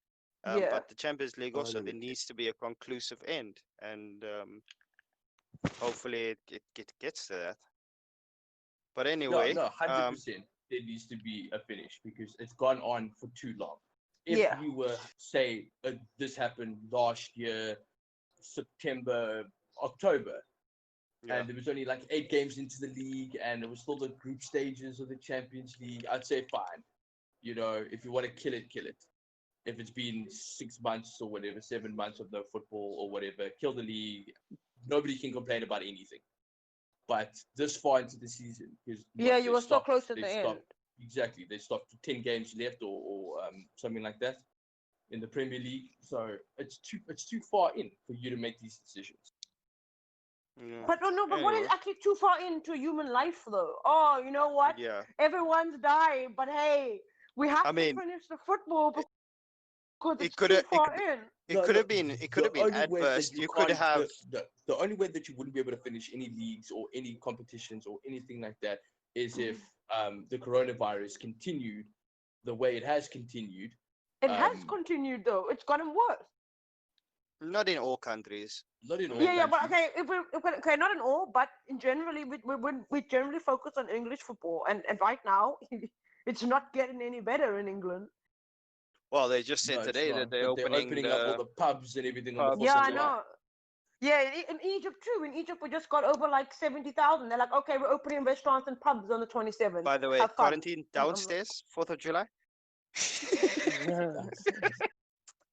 S4: Yeah.
S3: But the Champions League also,
S6: Oh,
S3: there needs to be a conclusive end, and hopefully it gets to that. But anyway,
S6: No, 100%. There needs to be a finish because it's gone on for too long. If
S4: Yeah.
S6: you were say this happened last year, September, October,
S3: yeah.
S6: and there was only like 8 games into the league, and it was still the group stages of the Champions League, I'd say fine. If you want to kill it, kill it. If it's been 6 months or whatever, 7 months of no football or whatever, kill the league. Nobody can complain about anything. But this far into the season, because
S4: Yeah, you were so close at the end.
S6: Exactly, they stopped 10 games left or something like that in the Premier League. So it's too far in for you to make these decisions.
S3: Yeah.
S4: But but what is
S3: Anyway.
S4: actually too far into human life though? Oh, you know what?
S3: Yeah.
S4: Everyone's dying, but hey, we have
S3: I
S4: to
S3: mean,
S4: finish the football because
S3: it
S4: it's
S3: coulda-
S4: too far in.
S3: It could have been adverse. You could have
S6: the only way that you wouldn't be able to finish any leagues or any competitions or anything like that is if the coronavirus continued the way it has continued.
S4: It has continued though. It's gotten worse.
S3: not in all countries.
S6: Not in all
S4: Yeah, but
S6: countries.
S4: okay, okay, not in all, but in generally, we generally focus on English football, and right now, it's not getting any better in England.
S3: Well, they just said
S6: No, it's
S3: today
S6: not,
S3: that they're
S6: but
S3: opening
S6: up all the pubs and everything on
S3: pubs
S6: the
S4: Yeah,
S6: 4th
S4: I
S6: of July.
S4: know. Yeah, in Egypt too. In Egypt, we just got over like 70,000. They're like, okay, we're opening restaurants and pubs on the 27th.
S3: By the way,
S4: Have fun.
S3: quarantine downstairs, 4th of July.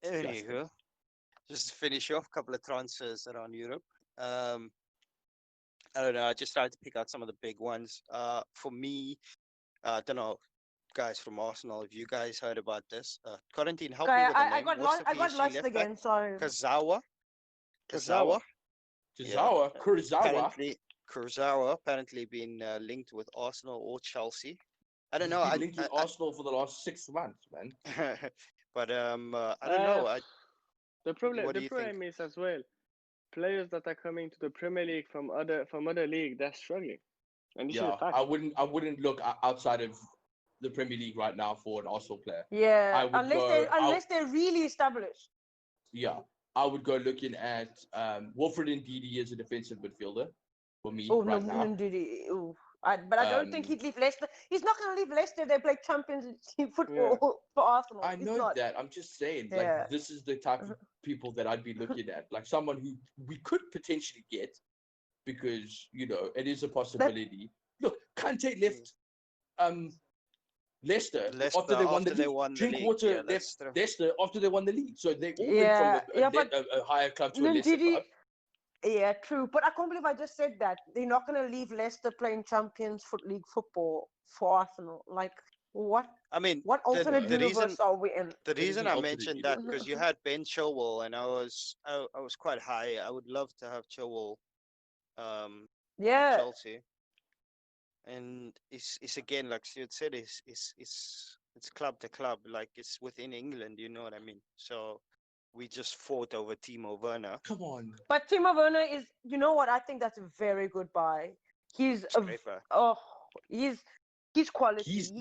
S3: Anywho, just to finish off, a couple of transfers around Europe. I don't know. I just tried to pick out some of the big ones. For me, I don't know, guys from Arsenal, if you guys heard about this. Quarantine, help me
S4: Okay,
S3: with the
S4: I
S3: name.
S4: got
S3: What's
S4: lost.
S3: the
S4: I got
S3: PSG
S4: lost
S3: left
S4: again.
S3: back?
S4: Sorry.
S3: Kurzawa.
S5: Kurzawa.
S3: Kurzawa apparently been linked with Arsenal or Chelsea. I don't know.
S6: He's been linking Arsenal for the last 6 months, man.
S3: But I don't know.
S5: The problem
S3: What do you think?
S5: is as well, players that are coming to the Premier League from other league, they're struggling. And this is a
S6: Yeah,
S5: fact.
S6: I wouldn't look outside of the Premier League right now for an Arsenal player.
S4: Yeah,
S6: I would
S4: unless they're really established.
S6: Yeah, I would go looking at Wilfred Ndidi as a defensive midfielder for me
S4: Oh
S6: right
S4: no,
S6: now.
S4: Ndidi. Ooh. But I don't think he'd leave Leicester. He's not going to leave Leicester if they play Champions League football for Arsenal.
S2: I
S4: He's
S2: know
S4: not.
S2: that. I'm just saying,
S4: Yeah.
S2: like, this is the type of people that I'd be looking at, like someone who we could potentially get, because it is a possibility. Look, Kante left Leicester after they won the league. Drinkwater left Leicester after they won the league. So they all went from a higher club to a lesser club.
S4: Yeah, true. But I can't believe I just said that. They're not going to leave Leicester playing Champions League football for Arsenal. Like, what?
S3: I mean,
S4: what alternate universe are we in?
S3: The reason I mentioned that, because you had Ben Chilwell, and I was quite high. I would love to have Chilwell at Chelsea. And it's again, like Stuart said, it's club to club, like it's within England, you know what I mean? So we just fought over Timo Werner.
S2: Come on.
S4: But Timo Werner is, you know what? I think that's a very good buy. He's he's quality.
S6: He's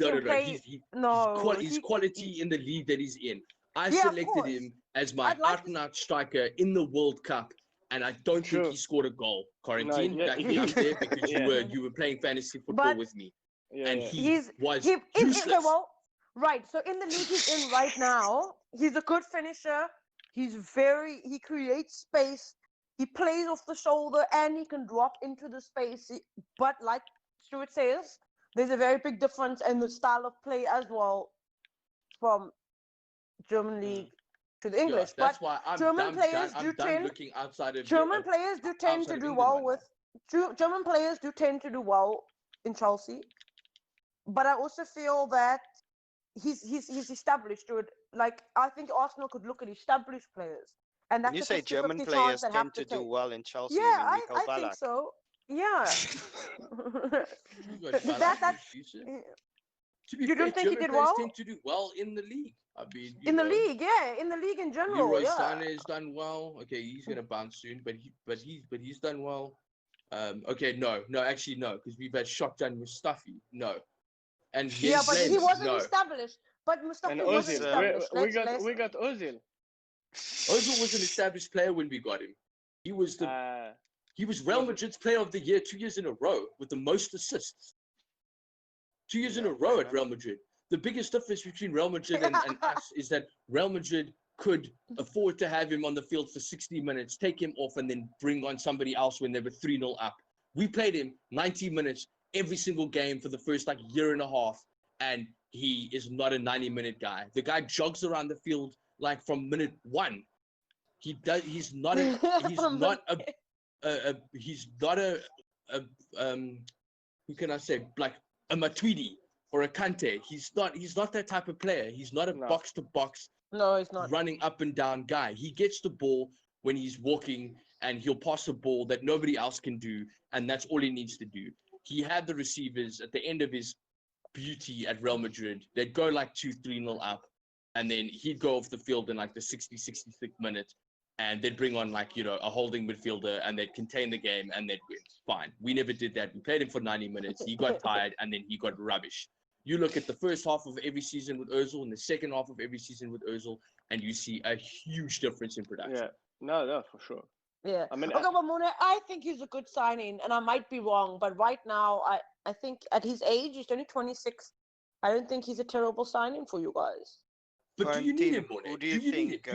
S6: quality in the league that he's in. I selected him as my out-and-out striker in the World Cup, and I don't think he scored a goal. Quarantine, back me up there, because you were playing fantasy football with me, and he was useless.
S4: Right. So in the league he's in right now, he's a good finisher. He creates space. He plays off the shoulder and he can drop into the space. But like Stuart says, there's a very big difference in the style of play as well from German league to the English.
S2: That's why I'm done looking outside of
S4: German players do tend to do well with German players do tend to do well in Chelsea. But I also feel that he's established to it. Like, I think Arsenal could look at established players, and that's
S3: when you say German players tend to do well in Chelsea.
S4: Yeah, I think so. Yeah.
S2: You don't think he did well? Tend to do well in the league. I mean,
S4: in the league in general.
S2: Leroy Sané has done well. Okay, he's gonna bounce soon, but he's done well. Okay, no, because we've had Shotgun Mustafi. No. And
S4: but he wasn't established. But Mustafi wasn't established.
S5: We got Ozil.
S2: Ozil was an established player when we got him. He was Real Madrid's player of the year 2 years in a row with the most assists. 2 years in a row at Real Madrid. The biggest difference between Real Madrid and us is that Real Madrid could afford to have him on the field for 60 minutes, take him off, and then bring on somebody else when they were 3-0 up. We played him 90 minutes every single game for the first year and a half, and he is not a 90-minute guy. The guy jogs around the field like from minute one. He's not a who can I say, like a Matuidi or a Kante. He's not that type of player. He's not a box to box.
S4: No, he's not
S2: running up and down guy. He gets the ball when he's walking, and he'll pass a ball that nobody else can do, and that's all he needs to do. He had the receivers at the end of his beauty at Real Madrid. They'd go like 2-3-0 up, and then he'd go off the field in like the 66th minute, and they'd bring on a holding midfielder, and they'd contain the game, and they'd win. Fine. We never did that. We played him for 90 minutes. He got tired, and then he got rubbish. You look at the first half of every season with Ozil and the second half of every season with Ozil, and you see a huge difference in production.
S5: Yeah, no, for sure.
S4: Yeah. I mean, I think he's a good signing, and I might be wrong, but right now, I think at his age, he's only 26. I don't think he's a terrible signing for you guys.
S2: But do you need him,
S3: Who do you think?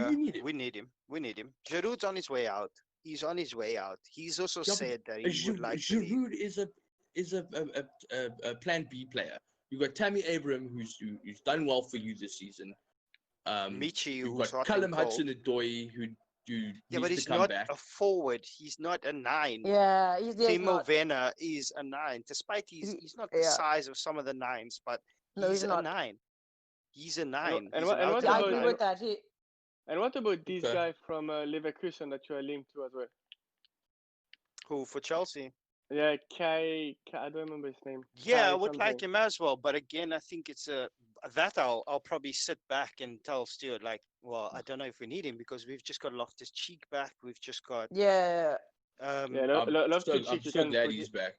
S3: We need him. We need him. Giroud's on his way out. He's on his way out. He's also said that he would like to leave.
S2: Giroud is a Plan B player. You got Tammy Abraham, who's done well for you this season.
S3: Michi, who's
S2: got Callum Hudson-Odoi, who
S3: but he's not a forward. He's not a 9.
S4: Yeah,
S3: Timo Werner is a 9, despite he's not the size of some of the 9s, but he's a 9. He's a 9.
S5: And what about this guy from Leverkusen that you are linked to as well?
S3: Who, for Chelsea?
S5: Yeah, Kai, I don't remember his name.
S3: Yeah,
S5: Kai
S3: I would
S5: something.
S3: like him as well, but again, I think it's I'll probably sit back and tell Stuart, I don't know if we need him, because we've just got Loftus-Cheek back. We've just got
S5: Loftus-Cheek.
S2: I'm so glad he's back.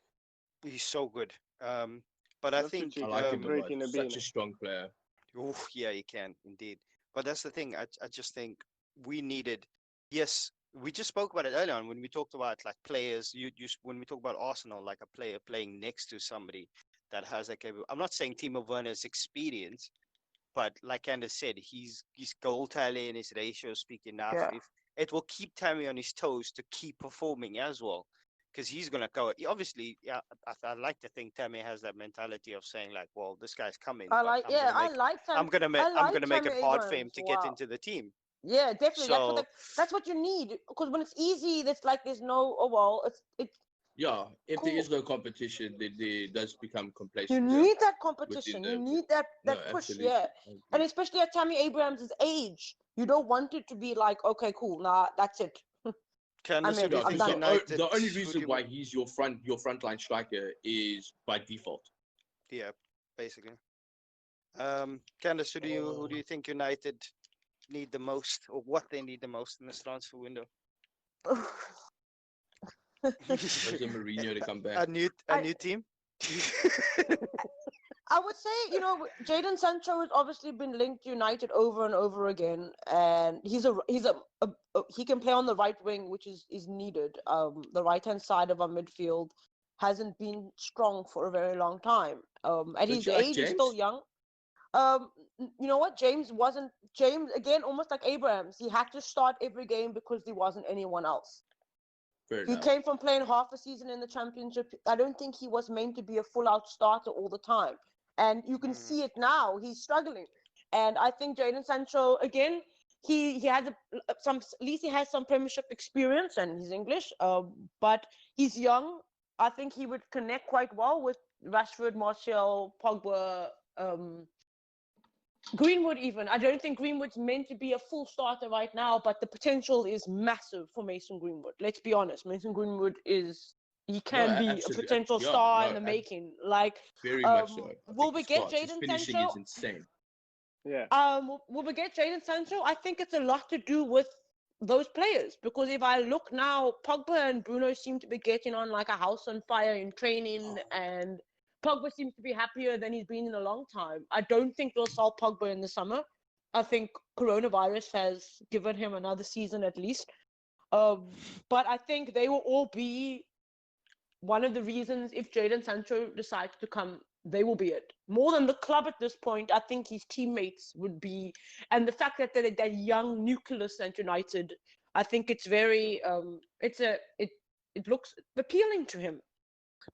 S3: He's so good. But I think
S2: I like him a lot. Such a strong player.
S3: Oh yeah, he can indeed. But that's the thing. I just think we needed. Yes, we just spoke about it earlier on when we talked about like players. When we talk about Arsenal, like a player playing next to somebody that has that capability. I'm not saying Timo Werner's experience, but like Candace said, his goal tally and his ratio speak enough.
S4: Yeah.
S3: If it will keep Tammy on his toes to keep performing as well, because he's gonna go. Obviously, yeah, I like to think Tammy has that mentality of saying like, well, this guy's coming,
S4: I
S3: but
S4: like, yeah, I like Tam. I
S3: I'm
S4: like
S3: gonna make
S4: Tammy
S3: it hard for him
S4: Abrams.
S3: to get
S4: Wow.
S3: into the team.
S4: Yeah, definitely.
S3: So
S4: That's what you need. Because when it's easy, it's like there's no, oh well, it's
S6: Yeah, if there
S4: cool.
S6: is no competition, there does become
S4: You
S6: complacency
S4: need that
S6: within
S4: competition. You
S6: the.
S4: need
S6: No,
S4: that push.
S6: absolutely.
S4: Yeah,
S6: I
S4: and
S6: agree.
S4: especially at Tammy Abrams' age, you don't want it to be like, okay, cool, nah, that's it.
S3: Candace, who do you
S6: Yeah,
S4: I'm
S3: think
S6: because
S4: done.
S3: United?
S6: the only
S3: Who do
S6: reason
S3: you?
S6: why he's your frontline striker is by default.
S3: Yeah, basically. Candace, who do you think United need the most, or what they need the most in this transfer window?
S6: Jose Mourinho to come back.
S3: A new team.
S4: I would say, Jadon Sancho has obviously been linked to United over and over again, and he can play on the right wing, which is needed. The right hand side of our midfield hasn't been strong for a very long time. At
S6: Don't
S4: his
S6: you like
S4: age, he's still
S6: James?
S4: young. You know what? James again, almost like Abrams. He had to start every game because there wasn't anyone else.
S6: Fair
S4: He
S6: enough.
S4: came from playing half a season in the championship. I don't think he was meant to be a full-out starter all the time. And you can see it now. He's struggling. And I think Jadon Sancho, again, he has at least he has some Premiership experience and he's English. But he's young. I think he would connect quite well with Rashford, Martial, Pogba, Greenwood even. I don't think Greenwood's meant to be a full starter right now, but the potential is massive for Mason Greenwood. Let's be honest. Mason Greenwood he
S6: No,
S4: can be a
S6: absolutely.
S4: potential
S6: Yeah,
S4: star in
S6: no,
S4: the making. Like,
S6: very much so. I
S4: will
S6: think
S4: we
S6: he's
S4: get
S6: class. His
S4: Jadon
S6: finishing
S4: Sancho?
S6: is insane.
S5: Yeah.
S4: Will we get Jadon Sancho? I think it's a lot to do with those players because if I look now, Pogba and Bruno seem to be getting on like a house on fire in training, and Pogba seems to be happier than he's been in a long time. I don't think they'll sell Pogba in the summer. I think coronavirus has given him another season at least. But I think they will all be one of the reasons if Jadon Sancho decides to come, they will be it. More than the club at this point, I think his teammates would be, and the fact that they're that young nucleus at United, I think it's very, it looks appealing to him.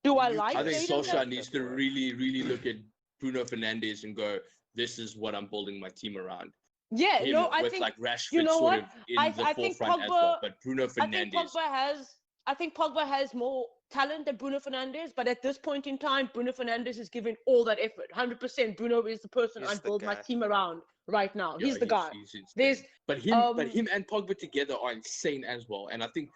S4: Do I like
S6: I think
S4: Jadon
S6: Solskjaer
S4: Sancho?
S6: needs to really look at Bruno Fernandes and go, "This is what I'm building my team around."
S4: Yeah,
S6: Him
S4: no, I
S6: with
S4: think
S6: like Rashford
S4: you know
S6: sort
S4: what?
S6: of in the
S4: I think
S6: forefront as
S4: Pogba.
S6: well, but Bruno
S4: I think
S6: Fernandes.
S4: Pogba has more talent than Bruno Fernandes, but at this point in time, Bruno Fernandes is giving all that effort. 100%. Bruno is the person
S3: He's
S4: I'd
S3: the
S4: build my
S3: guy.
S4: team around right now.
S6: Yeah,
S4: He's the guy.
S6: he's
S4: There's
S6: insane. But him and Pogba together are insane as well. And I think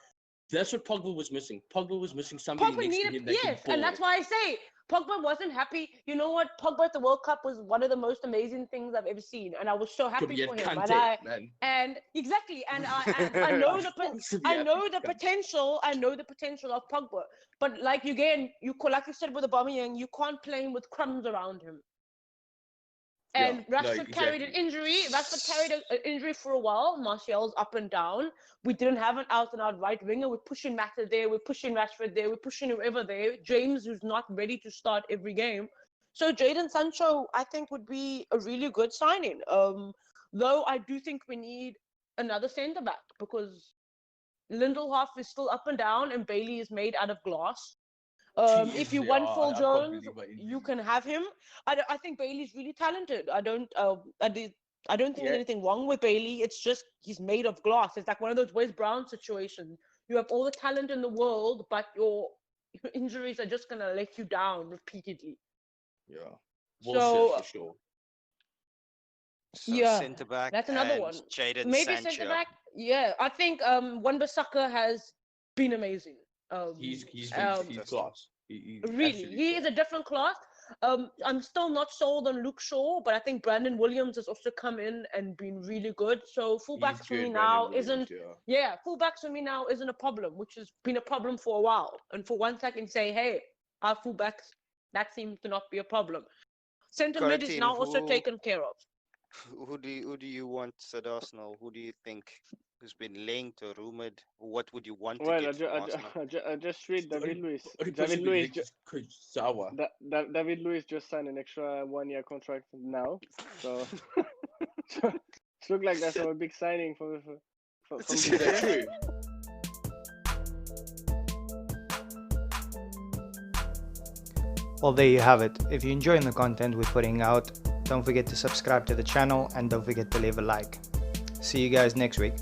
S6: that's what Pogba was missing. Pogba was missing somebody
S4: Pogba
S6: next to
S4: needed,
S6: him that can
S4: yes, and
S6: ball.
S4: that's why I say Pogba wasn't happy. You know what? Pogba at the World Cup was one of the most amazing things I've ever seen, and I was so
S6: Could
S4: happy
S6: be
S4: for
S6: at
S4: him.
S6: Kante, man.
S4: And exactly, and I know
S6: Should be
S4: I
S6: happy
S4: know
S6: for
S4: the
S6: Kante.
S4: potential. I know the potential of Pogba, but like again, like you said with Aubameyang, you can't play him with crumbs around him.
S6: Yeah,
S4: And
S6: no,
S4: Rashford carried an
S6: exactly.
S4: injury. Rashford carried an injury for a while. Martial's up and down. We didn't have an out-and-out right winger. We're pushing Mata there. We're pushing Rashford there. We're pushing whoever there. James, who's not ready to start every game. So Jadon Sancho, I think, would be a really good signing. Though I do think we need another centre-back because Lindelof is still up and down and Bailey is made out of glass. If you want Phil
S6: I can't
S4: Jones,
S6: believe my
S4: you
S6: injury.
S4: can have him. I think Bailey's really talented. I don't think there's anything wrong with Bailey. It's just he's made of glass. It's like one of those Wes Brown situations. You have all the talent in the world, but your injuries are just gonna let you down repeatedly.
S6: Yeah.
S4: So
S6: for sure.
S3: So
S4: yeah,
S3: centre back
S4: that's another
S3: and
S4: one.
S3: Jadon
S4: Maybe
S3: Sancho.
S4: centre back. Yeah, I think Wan-Bissaka has been amazing.
S6: He's
S3: Fantastic.
S6: class. He's
S4: Really,
S6: absolutely
S4: he
S6: class.
S4: is a different class. I'm still not sold on Luke Shaw, but I think Brandon Williams has also come in and been really good. So
S6: He's
S4: fullbacks for me
S6: good, Brandon
S4: now
S6: Williams,
S4: fullbacks for me now isn't a problem, which has been a problem for a while. And for once I can say, hey, our fullbacks, that seems to not be a problem. Centre
S3: Got a
S4: mid is
S3: team
S4: now also taken care of.
S3: Who do you want at Arsenal? Who do you think who's been linked or rumored? What would you want to
S5: Well,
S3: get from Arsenal?
S5: I just read
S2: The
S5: David
S2: only,
S5: Luiz.
S2: only
S5: David
S2: person being
S5: Luiz.
S2: linked is Kurzawa.
S5: David Luiz just signed an extra 1 year contract now, so it looks like that's a big signing from
S6: Is that true?
S7: Well, there you have it. If you're enjoying the content we're putting out, don't forget to subscribe to the channel and don't forget to leave a like. See you guys next week.